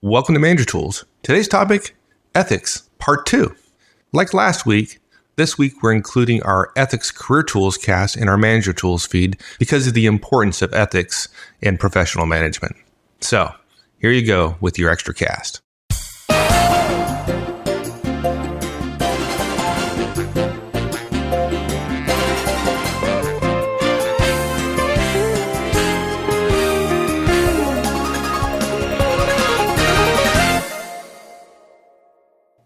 Welcome to Manager Tools. Today's topic, ethics, part 2. Like last week, this week we're including our Ethics Career Tools cast in our Manager Tools feed because of the importance of ethics in professional management. So, here you go with your extra cast.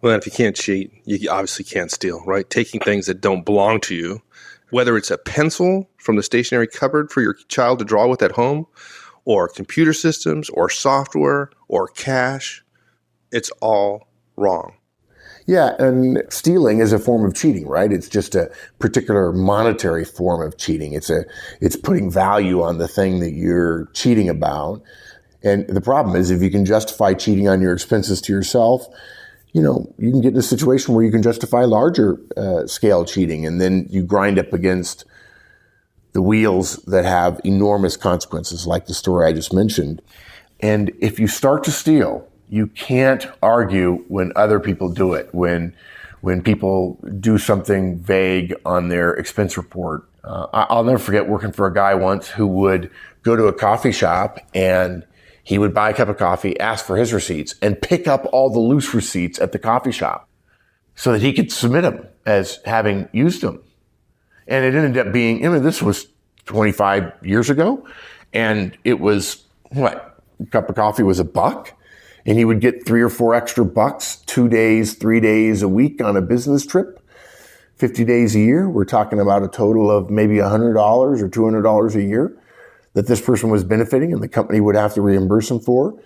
Well, if you can't cheat, you obviously can't steal, right? Taking things that don't belong to you, whether it's a pencil from the stationery cupboard for your child to draw with at home, or computer systems, or software, or cash, it's all wrong. Yeah, and stealing is a form of cheating, right? It's just a particular monetary form of cheating. It's putting value on the thing that you're cheating about. And the problem is if you can justify cheating on your expenses to yourself, you can get in a situation where you can justify larger scale cheating, and then you grind up against the wheels that have enormous consequences, like the story I just mentioned. And if you start to steal, you can't argue when other people do it, when people do something vague on their expense report. I'll never forget working for a guy once who would go to a coffee shop and he would buy a cup of coffee, ask for his receipts, and pick up all the loose receipts at the coffee shop so that he could submit them as having used them. And it ended up being, this was 25 years ago, and it was, a cup of coffee was $1, and he would get 3 or 4 extra bucks, 2 days, 3 days a week on a business trip, 50 days a year. We're talking about a total of maybe $100 or $200 a year that this person was benefiting and the company would have to reimburse him for.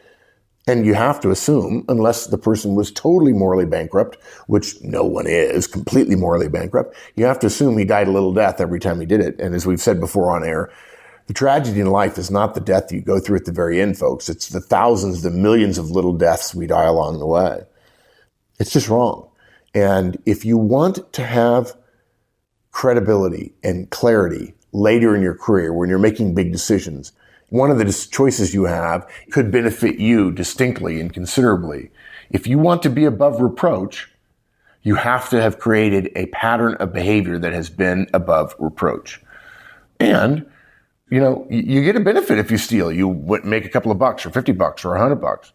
And you have to assume, unless the person was totally morally bankrupt, which no one is completely morally bankrupt, you have to assume he died a little death every time he did it. And as we've said before on air, the tragedy in life is not the death you go through at the very end, folks. It's the thousands, the millions of little deaths we die along the way. It's just wrong. And if you want to have credibility and clarity later in your career, when you're making big decisions, one of the choices you have could benefit you distinctly and considerably. If you want to be above reproach, you have to have created a pattern of behavior that has been above reproach. And, you get a benefit if you steal. You make a couple of bucks or 50 bucks or $100.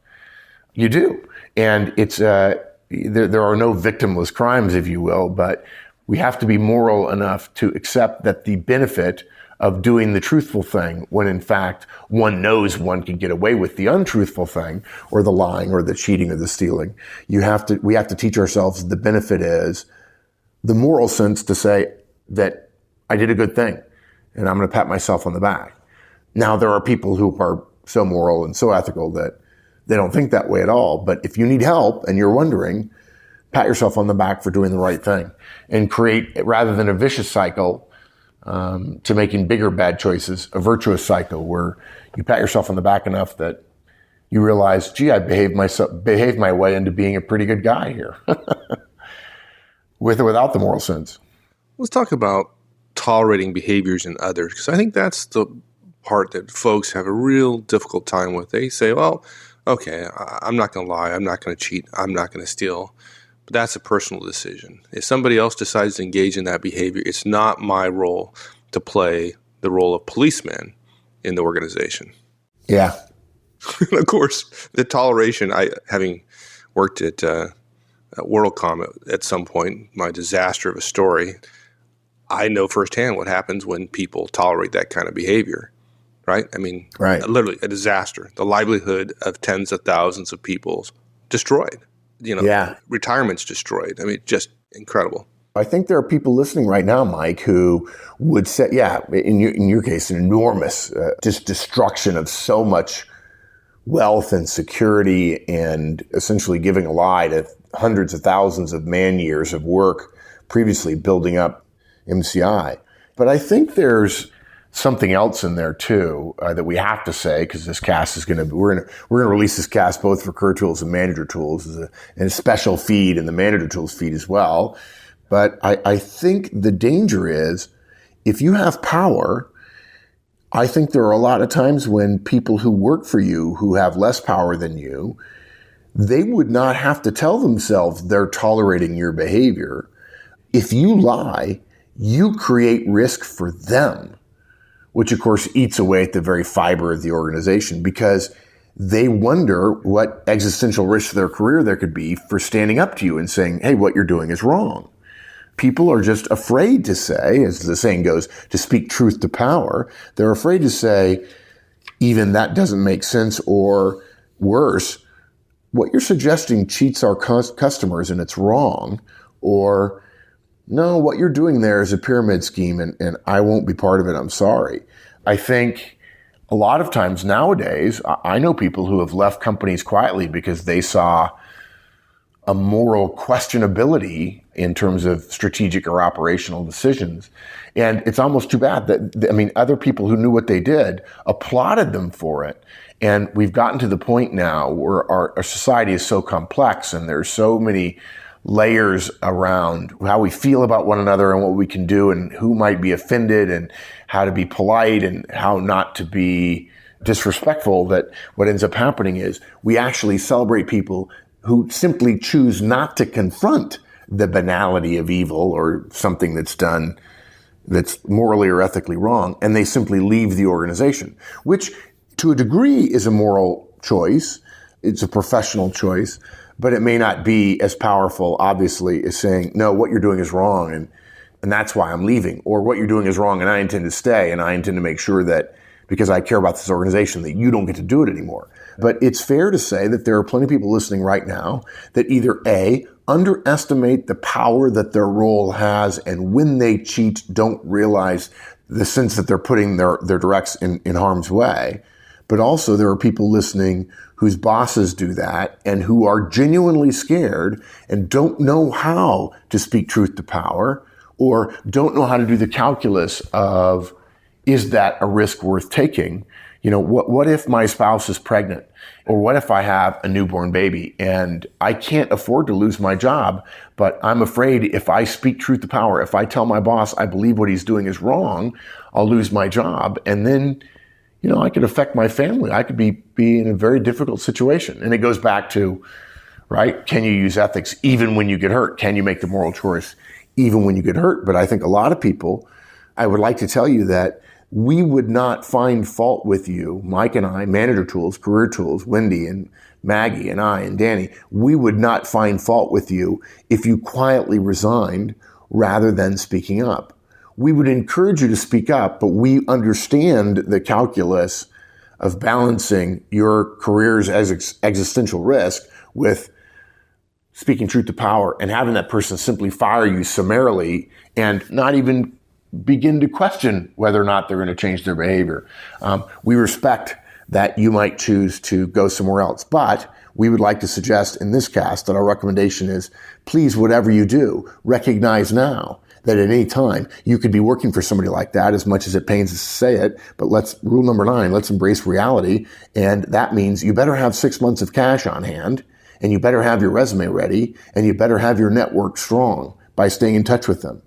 You do. And it's, there are no victimless crimes, if you will, but we have to be moral enough to accept that the benefit of doing the truthful thing, when in fact one knows one can get away with the untruthful thing, or the lying, or the cheating, or the stealing, we have to teach ourselves the benefit is the moral sense to say that I did a good thing, and I'm going to pat myself on the back. Now, there are people who are so moral and so ethical that they don't think that way at all. But if you need help and you're wondering, pat yourself on the back for doing the right thing and create, rather than a vicious cycle, to making bigger bad choices, a virtuous cycle where you pat yourself on the back enough that you realize, gee, I behaved my way into being a pretty good guy here, with or without the moral sense. Let's talk about tolerating behaviors in others, because I think that's the part that folks have a real difficult time with. They say, well, okay, I'm not going to lie, I'm not going to cheat, I'm not going to steal. But that's a personal decision. If somebody else decides to engage in that behavior, it's not my role to play the role of policeman in the organization. Yeah. Of course, the toleration, having worked at WorldCom at some point, my disaster of a story, I know firsthand what happens when people tolerate that kind of behavior, right? Right. Literally a disaster. The livelihood of tens of thousands of people destroyed. Retirement's destroyed. Just incredible. I think there are people listening right now, Mike, who would say, in your case, an enormous just destruction of so much wealth and security, and essentially giving a lie to hundreds of thousands of man years of work previously building up MCI. But I think there's something else in there too that we have to say, because this cast is going to we're going to release this cast both for Career Tools and Manager Tools and a special feed in the Manager Tools feed as well. But I think the danger is, if you have power, I think there are a lot of times when people who work for you, who have less power than you, they would not have to tell themselves they're tolerating your behavior. If you lie, you create risk for them, which of course eats away at the very fiber of the organization, because they wonder what existential risk to their career there could be for standing up to you and saying, hey, what you're doing is wrong. People are just afraid to say, as the saying goes, to speak truth to power. They're afraid to say, even that doesn't make sense, or worse, what you're suggesting cheats our customers and it's wrong, or no, what you're doing there is a pyramid scheme and I won't be part of it. I'm sorry. I think a lot of times nowadays, I know people who have left companies quietly because they saw a moral questionability in terms of strategic or operational decisions. And it's almost too bad that, other people who knew what they did applauded them for it. And we've gotten to the point now where our society is so complex and there's so many layers around how we feel about one another and what we can do and who might be offended and how to be polite and how not to be disrespectful, that what ends up happening is we actually celebrate people who simply choose not to confront the banality of evil or something that's done that's morally or ethically wrong, and they simply leave the organization, which to a degree is a moral choice. It's a professional choice, but it may not be as powerful, obviously, as saying, no, what you're doing is wrong, and that's why I'm leaving, or what you're doing is wrong and I intend to stay, and I intend to make sure that because I care about this organization that you don't get to do it anymore. But it's fair to say that there are plenty of people listening right now that either A, underestimate the power that their role has, and when they cheat, don't realize the sense that they're putting their directs in harm's way. But also there are people listening whose bosses do that and who are genuinely scared and don't know how to speak truth to power, or don't know how to do the calculus of, is that a risk worth taking? What if my spouse is pregnant? Or what if I have a newborn baby and I can't afford to lose my job, but I'm afraid if I speak truth to power, if I tell my boss I believe what he's doing is wrong, I'll lose my job. And then, I could affect my family. I could be in a very difficult situation. And it goes back to, right, can you use ethics even when you get hurt? Can you make the moral choice even when you get hurt? But I think a lot of people, I would like to tell you that we would not find fault with you, Mike and I, Manager Tools, Career Tools, Wendy and Maggie and I and Danny, we would not find fault with you if you quietly resigned rather than speaking up. We would encourage you to speak up, but we understand the calculus of balancing your career's existential risk with speaking truth to power and having that person simply fire you summarily and not even begin to question whether or not they're going to change their behavior. We respect that you might choose to go somewhere else, but we would like to suggest in this cast that our recommendation is, please, whatever you do, recognize now that at any time you could be working for somebody like that, as much as it pains us to say it. But rule number 9, let's embrace reality. And that means you better have 6 months of cash on hand, and you better have your resume ready, and you better have your network strong by staying in touch with them.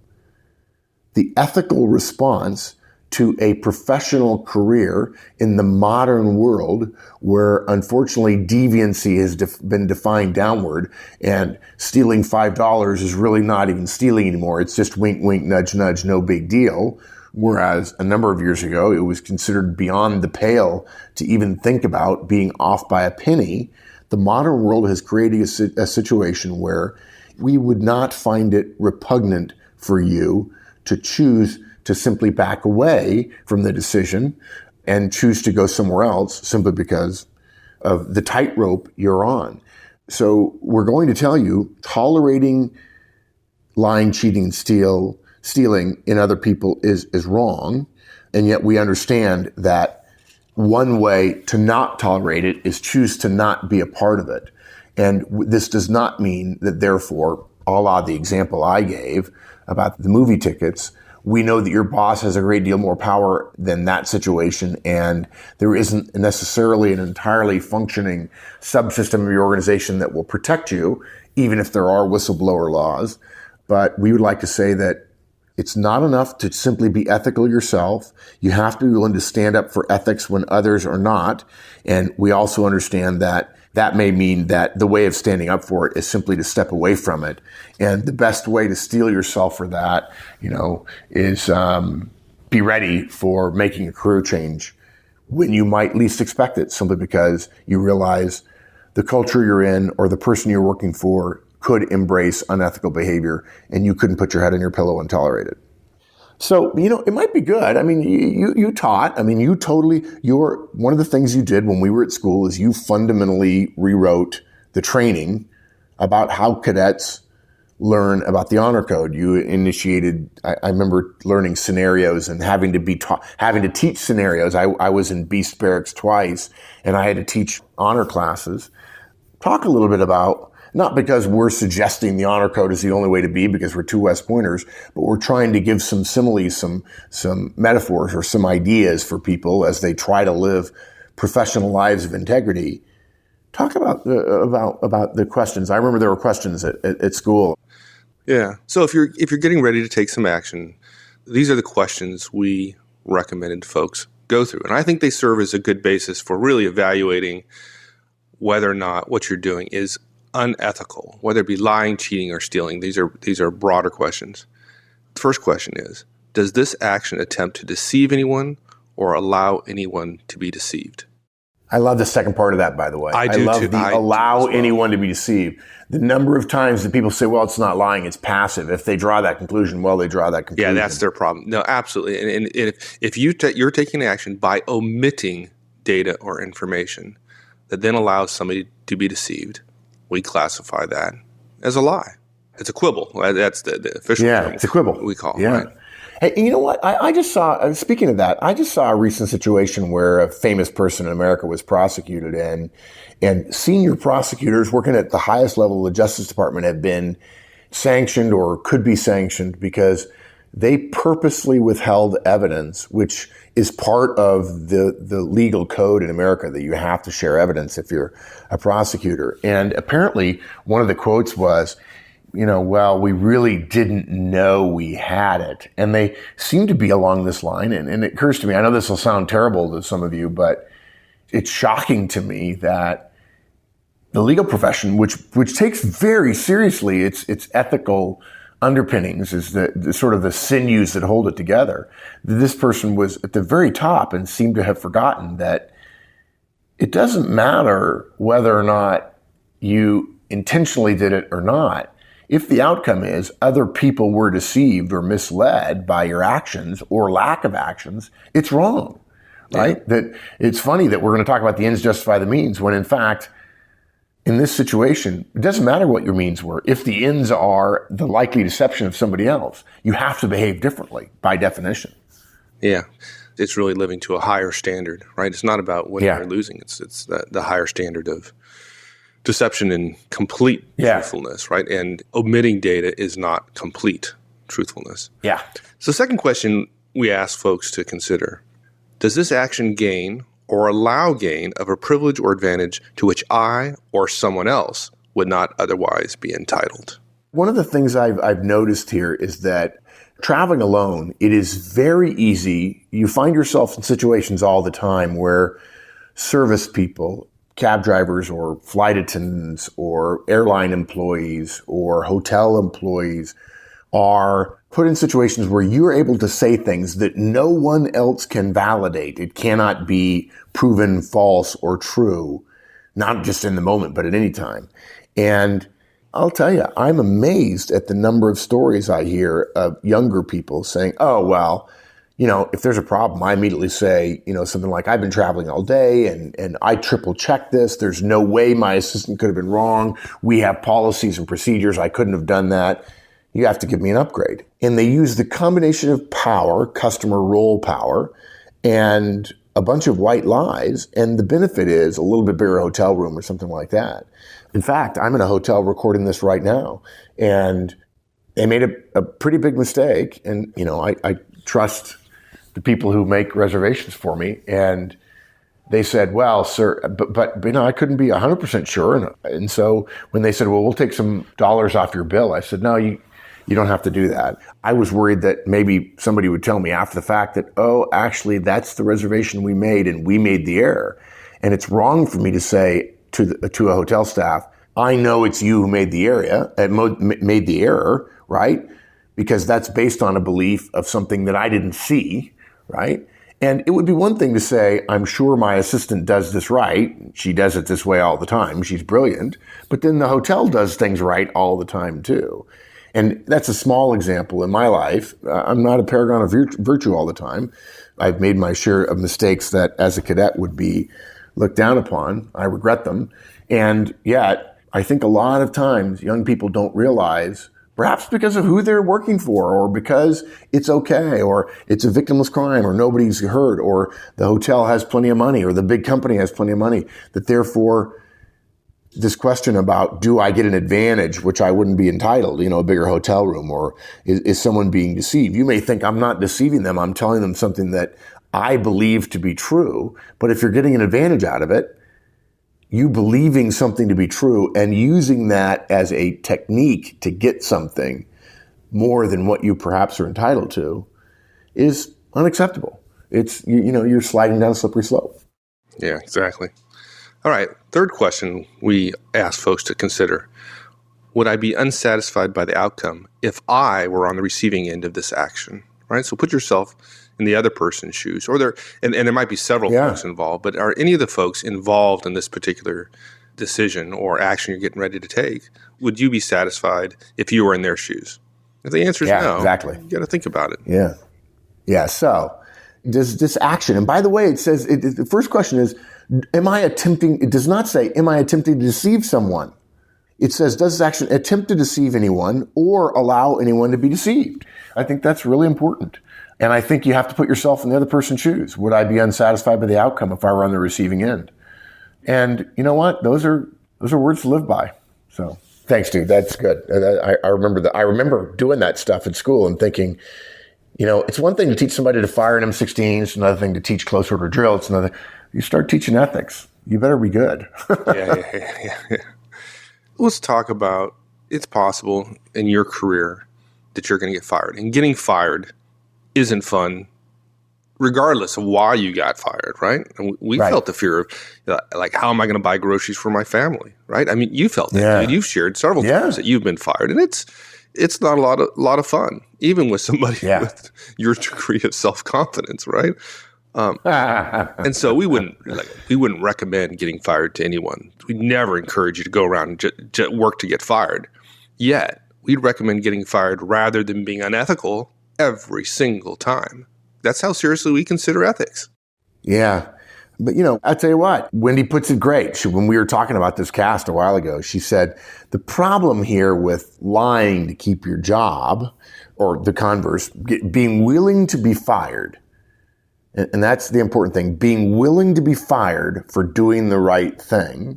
The ethical response to a professional career in the modern world, where unfortunately deviancy has been defined downward, and stealing $5 is really not even stealing anymore. It's just wink, wink, nudge, nudge, no big deal. Whereas a number of years ago, it was considered beyond the pale to even think about being off by a penny. The modern world has created a situation where we would not find it repugnant for you to choose to simply back away from the decision and choose to go somewhere else simply because of the tightrope you're on. So we're going to tell you, tolerating lying, cheating, and stealing in other people is wrong. And yet we understand that one way to not tolerate it is choose to not be a part of it. And this does not mean that, therefore, a la the example I gave about the movie tickets, we know that your boss has a great deal more power than that situation, and there isn't necessarily an entirely functioning subsystem of your organization that will protect you, even if there are whistleblower laws. But we would like to say that it's not enough to simply be ethical yourself. You have to be willing to stand up for ethics when others are not. And we also understand that that may mean that the way of standing up for it is simply to step away from it. And the best way to steel yourself for that, is be ready for making a career change when you might least expect it, simply because you realize the culture you're in or the person you're working for could embrace unethical behavior and you couldn't put your head on your pillow and tolerate it. So, it might be good. I mean, you taught. I mean, one of the things you did when we were at school is you fundamentally rewrote the training about how cadets learn about the honor code. You initiated, I remember learning scenarios and having to teach scenarios. I was in Beast Barracks twice and I had to teach honor classes. Talk a little bit about, not because we're suggesting the honor code is the only way to be because we're two West Pointers, but we're trying to give some similes, some metaphors or some ideas for people as they try to live professional lives of integrity. Talk about the questions. I remember there were questions at school. Yeah. So if you're getting ready to take some action, these are the questions we recommended folks go through. And I think they serve as a good basis for really evaluating whether or not what you're doing is unethical, whether it be lying, cheating, or stealing. These are broader questions. The first question is, does this action attempt to deceive anyone or allow anyone to be deceived? I love the second part of that, by the way. I do love too. Allow anyone to be deceived. The number of times that people say, well, it's not lying, it's passive. If they draw that conclusion, they draw that conclusion. Yeah, that's their problem. No, absolutely. And if you're taking action by omitting data or information that then allows somebody to be deceived, we classify that as a lie. It's a quibble. That's the official term. Yeah, it's a quibble. We call it, yeah. right? Hey, you know what? I just saw, speaking of that, I just saw a recent situation where a famous person in America was prosecuted, and senior prosecutors working at the highest level of the Justice Department have been sanctioned or could be sanctioned because they purposely withheld evidence, which is part of the legal code in America that you have to share evidence if you're a prosecutor. And apparently one of the quotes was, we really didn't know we had it. And they seem to be along this line. And it occurs to me, I know this will sound terrible to some of you, but it's shocking to me that the legal profession, which takes very seriously its ethical underpinnings, is the sort of the sinews that hold it together. This person was at the very top and seemed to have forgotten that it doesn't matter whether or not you intentionally did it or not. If the outcome is other people were deceived or misled by your actions or lack of actions, it's wrong, right? Yeah. That it's funny that we're going to talk about the ends justify the means when in fact, in this situation, it doesn't matter what your means were. If the ends are the likely deception of somebody else, you have to behave differently by definition. Yeah. It's really living to a higher standard, right? It's not about winning or losing. It's the higher standard of deception and complete truthfulness, right? And omitting data is not complete truthfulness. Yeah. So the second question we ask folks to consider, does this action gain or allow gain of a privilege or advantage to which I or someone else would not otherwise be entitled? One of the things I've noticed here is that traveling alone, it is very easy. You find yourself in situations all the time where service people, cab drivers or flight attendants or airline employees or hotel employees are put in situations where you're able to say things that no one else can validate. It cannot be proven false or true, not just in the moment, but at any time. And I'll tell you, I'm amazed at the number of stories I hear of younger people saying, oh, well, if there's a problem, I immediately say, something like, I've been traveling all day and I triple checked this. There's no way my assistant could have been wrong. We have policies and procedures. I couldn't have done that. You have to give me an upgrade. And they use the combination of power, customer role power, and a bunch of white lies. And the benefit is a little bit bigger hotel room or something like that. In fact, I'm in a hotel recording this right now, and they made a pretty big mistake. And, I trust the people who make reservations for me. And they said, well, sir, but I couldn't be 100% sure. And so when they said, well, we'll take some dollars off your bill, I said, no, you don't have to do that. I was worried that maybe somebody would tell me after the fact that, oh, actually, that's the reservation we made and we made the error. And it's wrong for me to say, to a hotel staff, I know it's you who made the error, right? Because that's based on a belief of something that I didn't see, right? And it would be one thing to say, I'm sure my assistant does this right. She does it this way all the time. She's brilliant. But then the hotel does things right all the time too. And that's a small example in my life. I'm not a paragon of virtue all the time. I've made my share of mistakes that as a cadet would be looked down upon. I regret them. And yet, I think a lot of times young people don't realize, perhaps because of who they're working for, or because it's okay, or it's a victimless crime, or nobody's hurt, or the hotel has plenty of money, or the big company has plenty of money, that therefore this question about, do I get an advantage, which I wouldn't be entitled, a bigger hotel room, or is someone being deceived? You may think I'm not deceiving them. I'm telling them something that I believe to be true. But if you're getting an advantage out of it, you believing something to be true and using that as a technique to get something more than what you perhaps are entitled to is unacceptable. It's, you're sliding down a slippery slope. Yeah, exactly. All right. Third question we ask folks to consider. Would I be unsatisfied by the outcome if I were on the receiving end of this action? Right? So put yourself in the other person's shoes, or and there might be several folks involved, but are any of the folks involved in this particular decision or action you're getting ready to take? Would you be satisfied if you were in their shoes? If the answer is no, exactly. You got to think about it. Yeah. Yeah. So does this action, and by the way, it says, the first question is, it does not say, am I attempting to deceive someone? It says, does this action attempt to deceive anyone or allow anyone to be deceived? I think that's really important. And I think you have to put yourself in the other person's shoes. Would I be unsatisfied by the outcome if I were on the receiving end? And you know what? Those are words to live by. So thanks, dude. That's good. I remember doing that stuff at school and thinking, it's one thing to teach somebody to fire an M16. It's another thing to teach close order drill. It's another. You start teaching ethics, you better be good. Yeah. Let's talk about, it's possible in your career that you're going to get fired. And getting fired isn't fun, regardless of why you got fired, right? And we felt the fear of, how am I going to buy groceries for my family, right? I mean, you felt that. Yeah. You've shared several times that you've been fired, and it's not a lot of fun, even with somebody with your degree of self-confidence, right? And so we wouldn't recommend getting fired to anyone. We'd never encourage you to go around and work to get fired. Yet, we'd recommend getting fired rather than being unethical every single time. That's how seriously we consider ethics. Yeah. But, I'll tell you what, Wendy puts it great. When we were talking about this cast a while ago, she said, the problem here with lying to keep your job, or the converse, being willing to be fired, and that's the important thing, being willing to be fired for doing the right thing.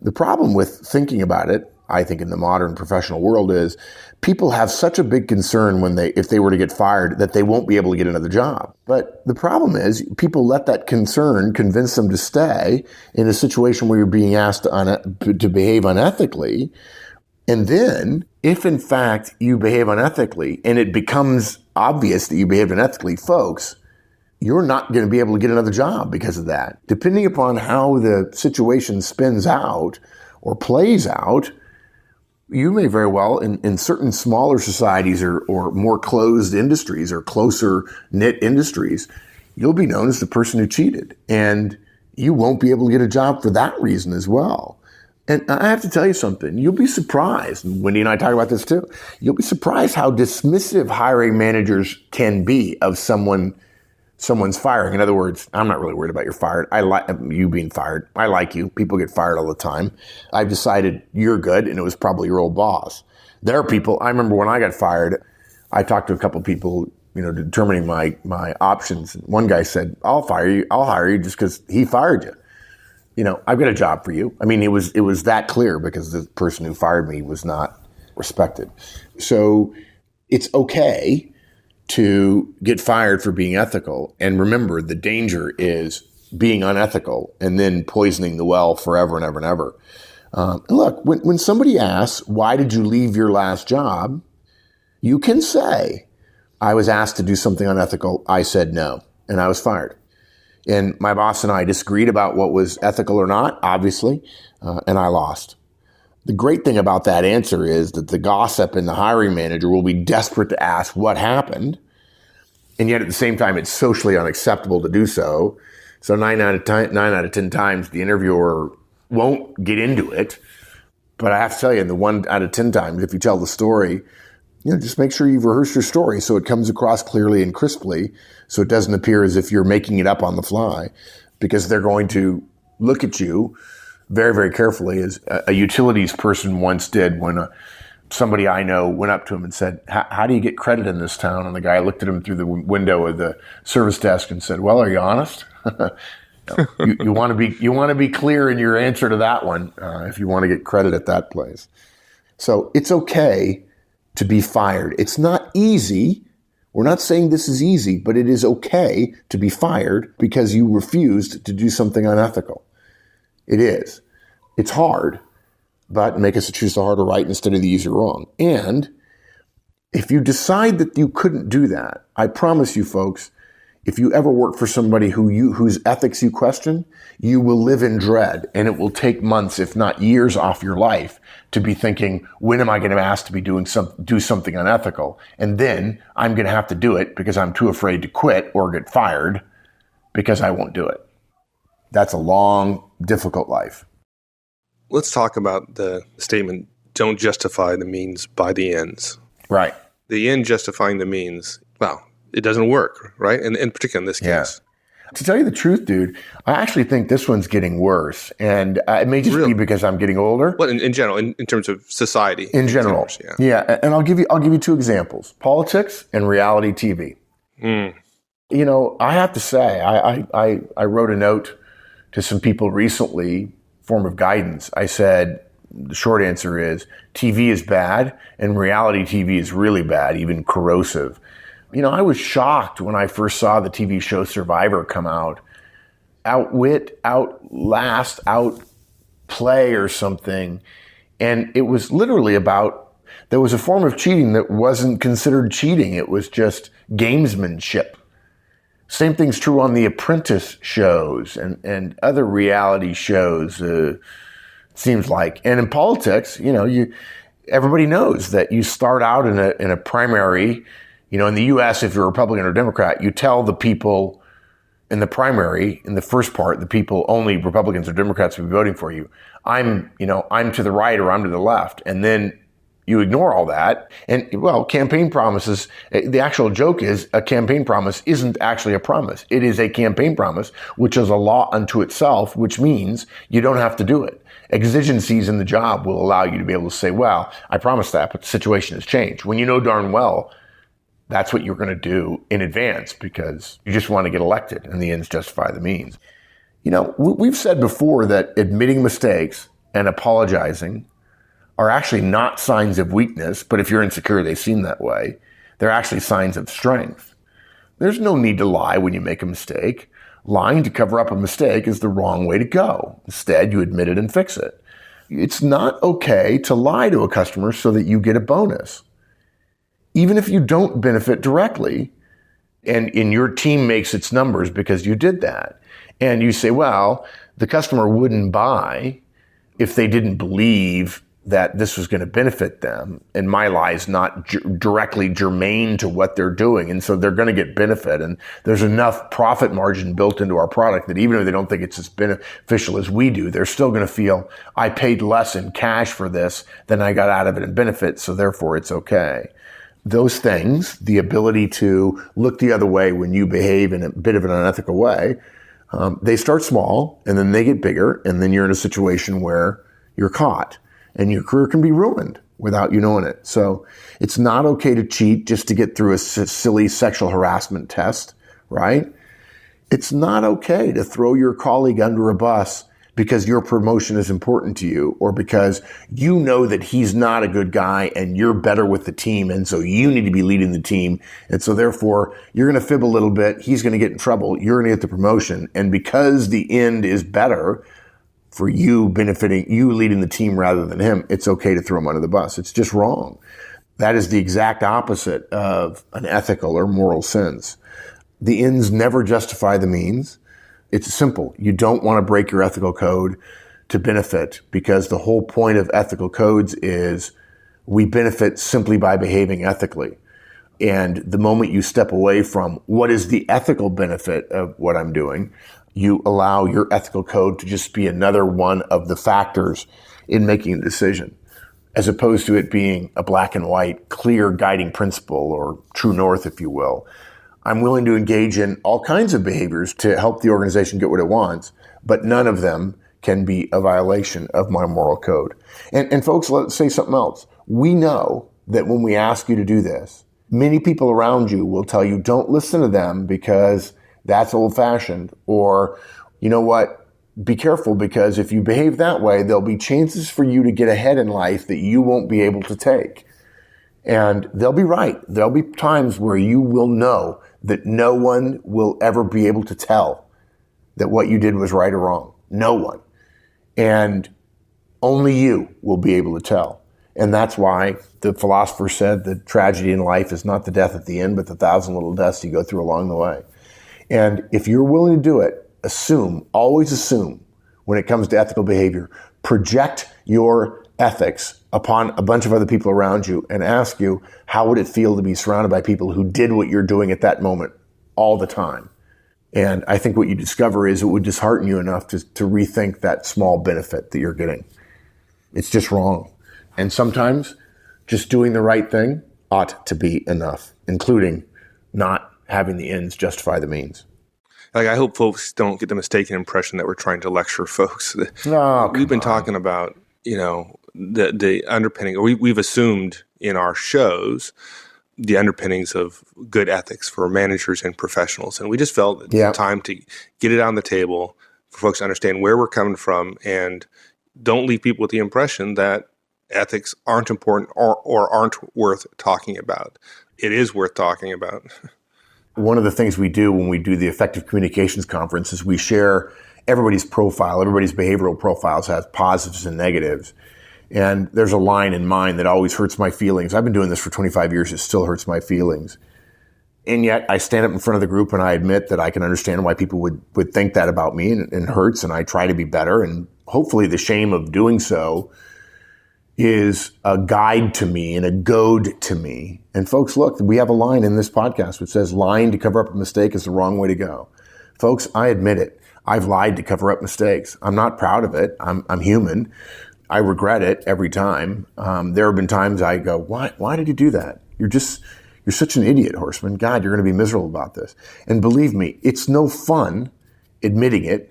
The problem with thinking about it, I think in the modern professional world, is people have such a big concern if they were to get fired that they won't be able to get another job. But the problem is people let that concern convince them to stay in a situation where you're being asked to behave unethically. And then if in fact you behave unethically and it becomes obvious that you behaved unethically, folks, you're not going to be able to get another job because of that. Depending upon how the situation spins out or plays out, you may very well, in certain smaller societies or more closed industries or closer knit industries, you'll be known as the person who cheated. And you won't be able to get a job for that reason as well. And I have to tell you something. You'll be surprised. Wendy and I talk about this too. You'll be surprised how dismissive hiring managers can be of someone's firing. In other words, I'm not really worried about your fired. I like you being fired. I like you. People get fired all the time. I've decided you're good, and it was probably your old boss. There are people, I remember when I got fired, I talked to a couple of people, determining my options. One guy said, I'll hire you just because he fired you. I've got a job for you. I mean, it was that clear because the person who fired me was not respected. So it's okay to get fired for being ethical. And remember, the danger is being unethical and then poisoning the well forever and ever and ever. And look, when somebody asks, why did you leave your last job? You can say, I was asked to do something unethical. I said no, and I was fired. And my boss and I disagreed about what was ethical or not, obviously, and I lost. The great thing about that answer is that the gossip and the hiring manager will be desperate to ask what happened, and yet at the same time, it's socially unacceptable to do so. So 9 out of 10 times, the interviewer won't get into it. But I have to tell you, in the 1 out of 10 times, if you tell the story, just make sure you've rehearsed your story so it comes across clearly and crisply, so it doesn't appear as if you're making it up on the fly, because they're going to look at you very, very carefully, as a utilities person once did when somebody I know went up to him and said, how do you get credit in this town? And the guy looked at him through the window of the service desk and said, well, are you honest? You want to be clear in your answer to that one if you want to get credit at that place. So it's okay to be fired. It's not easy. We're not saying this is easy, but it is okay to be fired because you refused to do something unethical. It is. It's hard, but make us choose the harder right instead of the easier wrong. And if you decide that you couldn't do that, I promise you folks, if you ever work for somebody whose ethics you question, you will live in dread, and it will take months, if not years, off your life to be thinking, when am I going to be asked to do something unethical? And then I'm going to have to do it because I'm too afraid to quit or get fired because I won't do it. That's a long, difficult life. Let's talk about the statement, don't justify the means by the ends. Right. The end justifying the means, well, it doesn't work, right? And in particular in this case. Yeah. To tell you the truth, dude, I actually think this one's getting worse. And it may just be because I'm getting older. Well, in general, in terms of society. In general. Yeah. And I'll give you two examples, politics and reality TV. I have to say, I wrote a note to some people recently, form of guidance. I said, the short answer is TV is bad and reality TV is really bad, even corrosive. I was shocked when I first saw the TV show Survivor come out. Outwit, outlast, outplay or something. And it was literally about, there was a form of cheating that wasn't considered cheating. It was just gamesmanship. Same thing's true on the Apprentice shows and other reality shows, seems like. And in politics, everybody knows that you start out in a primary. In the U.S., if you're a Republican or Democrat, you tell the people in the primary, in the first part, the people, only Republicans or Democrats will be voting for you. I'm to the right or I'm to the left. And then you ignore all that. And, campaign promises, the actual joke is a campaign promise isn't actually a promise. It is a campaign promise, which is a law unto itself, which means you don't have to do it. Exigencies in the job will allow you to be able to say, well, I promised that, but the situation has changed. When you know darn well that's what you're going to do in advance because you just want to get elected and the ends justify the means. We've said before that admitting mistakes and apologizing are actually not signs of weakness, but if you're insecure, they seem that way. They're actually signs of strength. There's no need to lie when you make a mistake. Lying to cover up a mistake is the wrong way to go. Instead, you admit it and fix it. It's not okay to lie to a customer so that you get a bonus. Even if you don't benefit directly, and your team makes its numbers because you did that, and you say, well, the customer wouldn't buy if they didn't believe that this was going to benefit them, and my lie is not directly germane to what they're doing, and so they're going to get benefit, and there's enough profit margin built into our product that even if they don't think it's as beneficial as we do, they're still going to feel, I paid less in cash for this than I got out of it in benefit, so therefore it's okay. Those things, the ability to look the other way when you behave in a bit of an unethical way, they start small and then they get bigger, and then you're in a situation where you're caught and your career can be ruined without you knowing it. So it's not okay to cheat just to get through a silly sexual harassment test, right? It's not okay to throw your colleague under a bus because your promotion is important to you, or because you know that he's not a good guy and you're better with the team, and so you need to be leading the team. And so therefore, you're going to fib a little bit, he's going to get in trouble, you're going to get the promotion. And because the end is better for you benefiting, you leading the team rather than him, it's okay to throw him under the bus. It's just wrong. That is the exact opposite of an ethical or moral sense. The ends never justify the means. It's simple. You don't want to break your ethical code to benefit, because the whole point of ethical codes is we benefit simply by behaving ethically. And the moment you step away from what is the ethical benefit of what I'm doing, you allow your ethical code to just be another one of the factors in making a decision, as opposed to it being a black and white, clear guiding principle or true north, if you will. I'm willing to engage in all kinds of behaviors to help the organization get what it wants, but none of them can be a violation of my moral code. And folks, let's say something else. We know that when we ask you to do this, many people around you will tell you, don't listen to them because that's old-fashioned, or, you know what, be careful because if you behave that way, there'll be chances for you to get ahead in life that you won't be able to take. And they'll be right. There'll be times where you will know that no one will ever be able to tell that what you did was right or wrong. No one. And only you will be able to tell. And that's why the philosopher said the tragedy in life is not the death at the end, but the 1,000 little deaths you go through along the way. And if you're willing to do it, always assume when it comes to ethical behavior, project your ethics upon a bunch of other people around you and ask you, how would it feel to be surrounded by people who did what you're doing at that moment all the time? And I think what you discover is it would dishearten you enough to rethink that small benefit that you're getting. It's just wrong. And sometimes just doing the right thing ought to be enough, including not having the ends justify the means. Like, I hope folks don't get the mistaken impression that we're trying to lecture folks. No, we've been talking about, the underpinning, or we've assumed in our shows the underpinnings of good ethics for managers and professionals. And we just felt it's time to get it on the table for folks to understand where we're coming from, and don't leave people with the impression that ethics aren't important or aren't worth talking about. It is worth talking about. One of the things we do when we do the Effective Communications Conference is we share everybody's profile. Everybody's behavioral profiles has positives and negatives. And there's a line in mine that always hurts my feelings. I've been doing this for 25 years. It still hurts my feelings. And yet I stand up in front of the group and I admit that I can understand why people would think that about me, and hurts, and I try to be better. And hopefully the shame of doing so is a guide to me and a goad to me. And folks, look, we have a line in this podcast which says lying to cover up a mistake is the wrong way to go. Folks, I admit it. I've lied to cover up mistakes. I'm not proud of it. I'm human. I regret it every time. There have been times I go, why did you do that? You're such an idiot, Horstman. God, you're going to be miserable about this. And believe me, it's no fun admitting it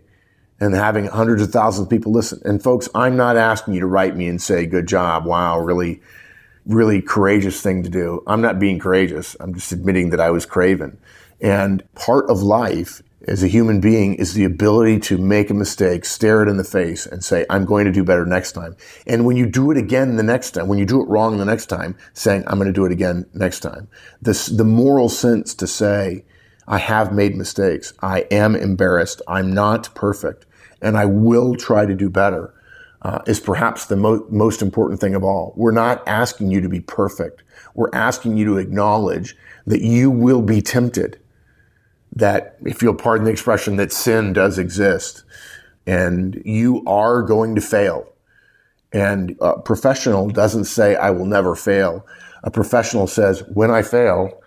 and having hundreds of thousands of people listen. And folks, I'm not asking you to write me and say, good job, wow, really, really courageous thing to do. I'm not being courageous. I'm just admitting that I was craven. And part of life as a human being is the ability to make a mistake, stare it in the face, and say, I'm going to do better next time. And when you do it again the next time, when you do it wrong the next time, saying, I'm going to do it again next time. The moral sense to say, I have made mistakes. I am embarrassed. I'm not perfect. And I will try to do better, is perhaps the most important thing of all. We're not asking you to be perfect. We're asking you to acknowledge that you will be tempted, that, if you'll pardon the expression, that sin does exist, and you are going to fail. And a professional doesn't say, I will never fail. A professional says, when I fail,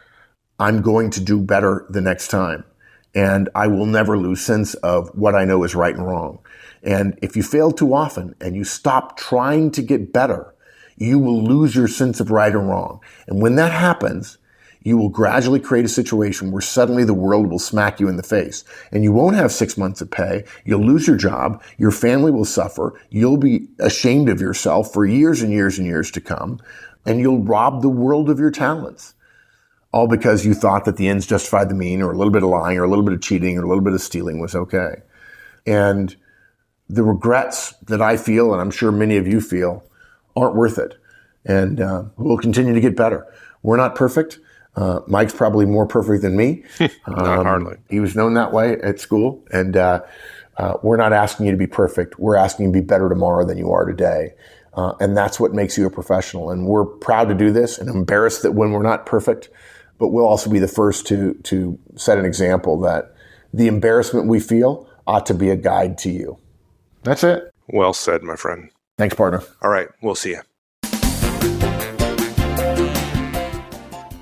I'm going to do better the next time. And I will never lose sense of what I know is right and wrong. And if you fail too often and you stop trying to get better, you will lose your sense of right and wrong. And when that happens, you will gradually create a situation where suddenly the world will smack you in the face. And you won't have 6 months of pay. You'll lose your job. Your family will suffer. You'll be ashamed of yourself for years and years and years to come. And you'll rob the world of your talents. All because you thought that the ends justified the mean, or a little bit of lying, or a little bit of cheating, or a little bit of stealing was okay. And the regrets that I feel, and I'm sure many of you feel, aren't worth it. And we'll continue to get better. We're not perfect. Mike's probably more perfect than me. Not hardly. He was known that way at school. And we're not asking you to be perfect. We're asking you to be better tomorrow than you are today. And that's what makes you a professional. And we're proud to do this, and embarrassed that when we're not perfect, but we'll also be the first to set an example that the embarrassment we feel ought to be a guide to you. That's it. Well said, my friend. Thanks, partner. All right. We'll see you.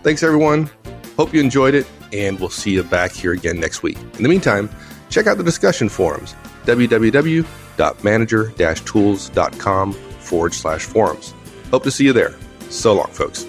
Thanks, everyone. Hope you enjoyed it, and we'll see you back here again next week. In the meantime, check out the discussion forums, www.manager-tools.com/forums. Hope to see you there. So long, folks.